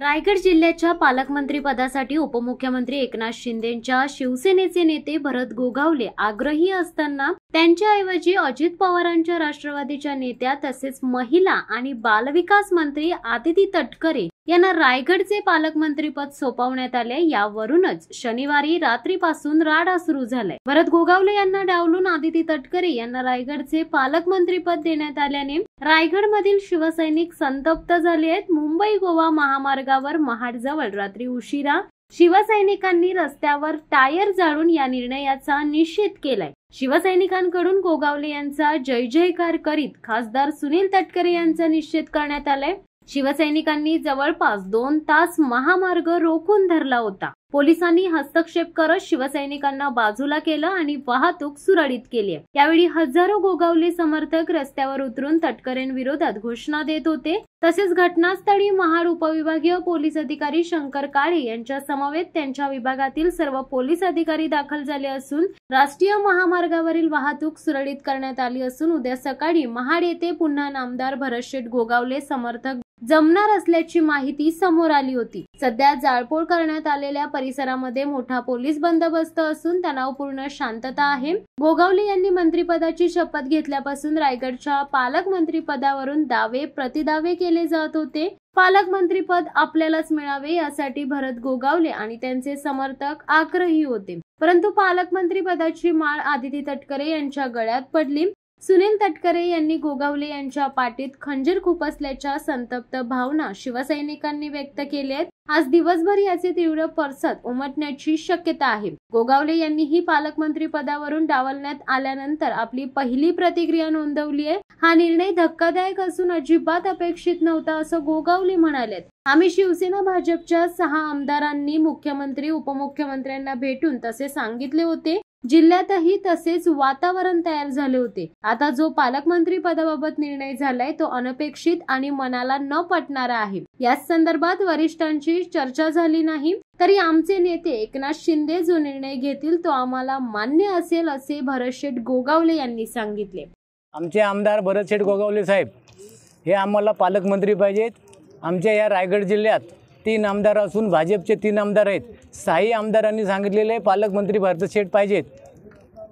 रायगड जिल्ह्याच्या पालकमंत्री पदासाठी उपमुख्यमंत्री एकनाथ शिंदेंच्या शिवसेनेचे नेते भरत गोगावले आग्रही असताना त्यांच्याऐवजी अजित पवारांच्या राष्ट्रवादीच्या नेत्या तसेच महिला आणि बालविकास मंत्री आदिती तटकरे यांना रायगडचे पालकमंत्रीपद सोपवण्यात आले। यावरूनच शनिवारी रात्रीपासून राडा सुरू झालाय। भरत गोगावले यांना डावलून आदिती तटकरे यांना रायगडचे पालकमंत्रीपद देण्यात आल्याने रायगडमधील शिवसैनिक संतप्त झाले आहेत। मुंबई गोवा महामार्गावर महाड जवळ रात्री उशिरा शिवसैनिकांनी रस्त्यावर टायर जाळून या निर्णयाचा निषेध केलाय। शिवसैनिकांकडून गोगावले यांचा जय जयकार करीत खासदार सुनील तटकरे यांचा निषेध करण्यात आलाय। शिवसैनिकांनी जवळपास 2 तास महामार्ग रोखून धरला होता। पोलिसांनी हस्तक्षेप करत शिवसैनिकांना बाजूला केलं आणि वाहतूक सुरळीत केली। यावेळी हजारो गोगावले समर्थक रस्त्यावर उतरून तटकरेंविरोधात घोषणा देत होते। तसेच घटनास्थळी महाड उपविभागीय पोलीस अधिकारी शंकर काळे यांच्या समवेत त्यांच्या विभागातील सर्व पोलीस अधिकारी दाखल झाले असून राष्ट्रीय महामार्गावरील वाहतूक सुरळीत करण्यात आली असून उद्या सकाळी महाड येथे पुन्हा नामदार भरत गोगावले समर्थक जमणार असल्याची माहिती समोर आली होती। सध्या जाळपोळ करण्यात आलेल्या परिसरामध्ये मोठा पोलीस बंदोबस्त असून तणावपूर्ण शांतता आहे। गोगावले यांनी मंत्रिपदाची शपथ घेतल्यापासून रायगडच्या पालकमंत्रीपदावरून दावे प्रतिदावे केले जात होते। पालकमंत्रीपद आपल्यालाच मिळावे यासाठी भरत गोगावले आणि त्यांचे समर्थक आग्रही होते, परंतु पालकमंत्रीपदाची माळ आदिती तटकरे यांच्या गळ्यात पडली। सुनील तटकरे यांनी गोगावले यांच्या पाठीत खंजीर खुपसल्याच्या संतप्त भावना शिवसैनिकांनी व्यक्त केल्या आहेत। आज दिवसभर याचे तीव्र पडसाद उमटण्याची शक्यता आहे। गोगावले यांनी ही पालकमंत्री पदावरून डावलण्यात आल्यानंतर आपली पहिली प्रतिक्रिया नोंदवली आहे। हा निर्णय धक्कादायक असून अजिबात अपेक्षित नव्हता असं गोगावले म्हणाले। आम्ही शिवसेना भाजपच्या 6 आमदारांनी मुख्यमंत्री उपमुख्यमंत्र्यांना भेटून तसे सांगितले होते। जिल्ह्यातही तसेच वातावरण तयार झाले होते। आता जो पालकमंत्री पदाबाबत निर्णय झालाय तो अनपेक्षित आणि मनाला न पटणारा आहे। या संदर्भात वरिष्ठांची चर्चा झाली नाही, तरी आमचे नेते एकनाथ शिंदे जो निर्णय घेतील तो आम्हाला मान्य असेल असे भरत गोगावले यांनी सांगितले। आमचे आमदार भरत गोगावले साहेब हे आम्हाला पालकमंत्री पाहिजेत। आमच्या या रायगड जिल्ह्यात 3 आमदार असून भाजपचे 3 आमदार आहेत। 6 आमदारांनी सांगितलेले पालकमंत्री भरत पाहिजेत।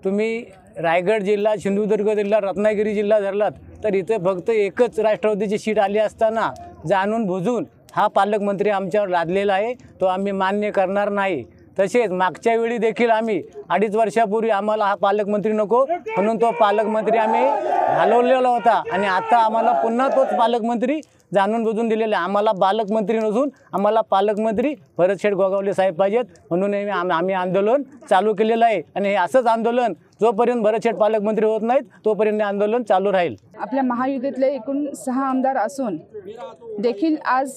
तुम्ही रायगड जिल्हा, सिंधुदुर्ग जिल्हा, रत्नागिरी जिल्हा धरलात तर इथे फक्त एकच राष्ट्रवादीची सीट आली असताना जाणून बुजून हा पालकमंत्री आमच्यावर लादलेला आहे, तो आम्ही मान्य करणार नाही। तसेच मागच्या वेळी देखील आम्ही 2.5 वर्षापूर्वी आम्हाला हा पालकमंत्री नको म्हणून तो पालकमंत्री आम्ही घालवलेला होता आणि आता आम्हाला पुन्हा तोच पालकमंत्री जाणून बुजून दिलेला आहे। आम्हाला पालकमंत्री नसून आम्हाला पालकमंत्री भरत गोगावले साहेब पाहिजेत, म्हणून आम्ही आंदोलन चालू केलेलं आहे आणि हे असंच आंदोलन जोपर्यंत भरत पालकमंत्री होत नाहीत तोपर्यंत आंदोलन चालू राहील। आपल्या महायुतीतले एकूण 6 आमदार असून देखील आज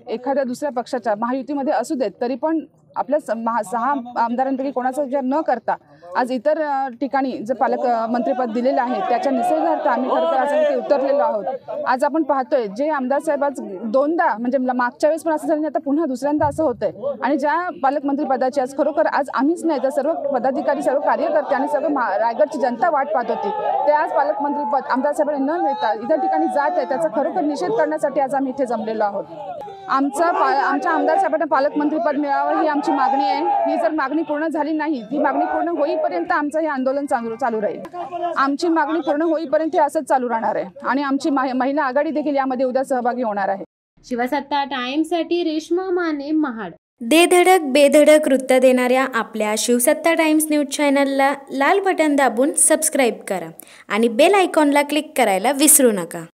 एखाद्या दुसऱ्या पक्षाच्या महायुतीमध्ये असू देत तरी पण आपल्या 6 आमदारांपैकी कोणाचा विचार न करता आज इतर ठिकाणी जे पालकमंत्रीपद दिलेलं आहे त्याच्या निषेधार्थ आम्ही खरं तर आज इथे उतरलेलो आहोत। आज आपण पाहतोय जे आमदार साहेब आज 2दा म्हणजे मागच्या वेळेस पण असं झालं, आता पुन्हा दुसऱ्यांदा असं होतंय आणि ज्या पालकमंत्रीपदाची आज खरोखर आज आम्हीच नाही तर सर्व पदाधिकारी, सर्व कार्यकर्ते आणि सर्व रायगडची जनता वाट पाहत होती, ते आज पालकमंत्रीपद आमदार साहेबांना न मिळता इतर ठिकाणी जात आहे, त्याचा खरोखर निषेध करण्यासाठी आज आम्ही इथे जमलेलो आहोत। आमच्या आमदार साहेबांना पालकमंत्रीपद मिळावं ही आमची मागणी आहे। ही जर मागणी पूर्ण झाली नाही, ही मागणी पूर्ण होईपर्यंत आमचं हे आंदोलन चालू राहील। आमची मागणी पूर्ण होईपर्यंत हे असंच चालू राहणार आहे आणि आमची महिला आघाडी देखील यामध्ये उद्या सहभागी होणार आहे। शिवसत्ता टाइम्ससाठी रेश्मा माने, महाड। धडक बेधडक वृत्त देणाऱ्या आपल्या शिवसत्ता टाइम्स न्यूज चॅनलला लाल बटन दाबून सबस्क्राईब करा आणि बेल आयकॉनला क्लिक करायला विसरू नका।